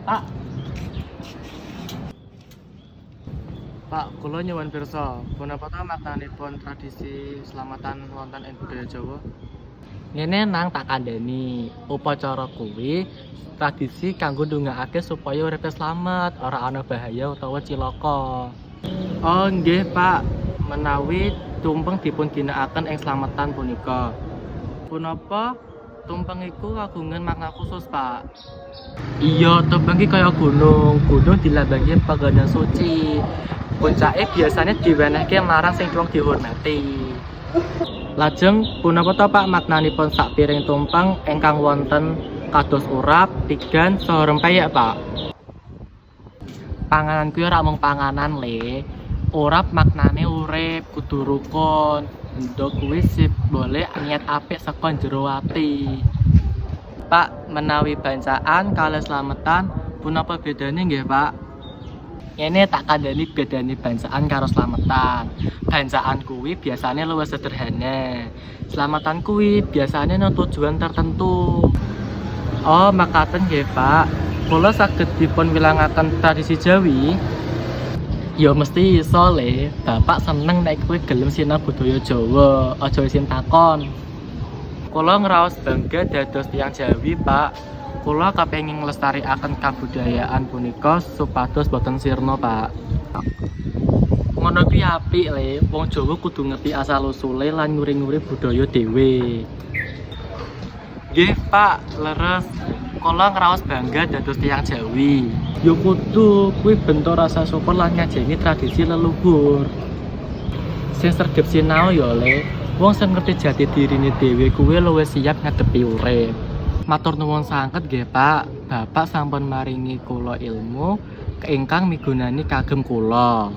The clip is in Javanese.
Pak, Pak, kula nyuwun pirsa, punapa ta maknanipun tradisi selamatan wonten ing budaya Jawa? Ngene nang tak kandhani, upacara kuwi tradisi kanggo ndongakake supaya uripe slamet, ora ana bahaya utawa cilaka. Oh, nggih, Pak. Menawi tumpeng dipun ginakaken ing slametan punika. Punapa tumpeng iku kagungan makna khusus, Pak? Iya, tumpeng iki kaya gunung, gunung dilambangke panggonan suci. Puncake biasane diwenehke marang sing wong dihormati. Lajeng punapa ta Pak maknanipun sak piring tumpeng ingkang wonten kados urap, tigan, saha rempeyek, Pak? Panganan kuwi ora mung panganan le. Urap maknane urip, kudu rukun. Ndok kuwi simbole niat apik saka jero ati. Pak, menawi bancaan kalih slametan punapa bedane nggih, Pak? Ngene tak kandhani bedane bancaan karo slametan. Bancaan kuwi biasane luwih sederhana. Slametan kuwi biasane ana tujuan tertentu. Oh, makaten nggih, Pak. Kula saged dipun wilangaken tradisi Jawi. Ya mesti iso le. Bapak seneng nek kowe gelem sinau budaya Jawa, aja isin takon. Kula ngraos bangga dados tiyang Jawi, Pak. Kula kepengin nglestarikaken kabudayaan punika supados boten sirna, Pak. Ngono kuwi apik le. Wong Jawa kudu ngerti asal usule lan nguri-nguri budaya dhewe. Nggih, Pak, leres. Kula ngraos bangga dados tiyang Jawi. Ya kudu kuwi bentuk rasa syukur lan ngajeni tradisi leluhur. Sing sregep sinau ya le. Wong sing ngerti jati dirine dhewe kuwi luwih siap ngadepi urip. Matur nuwun sanget nggih, Pak. Bapak sampun maringi kula ilmu ingkang migunani kagem kula.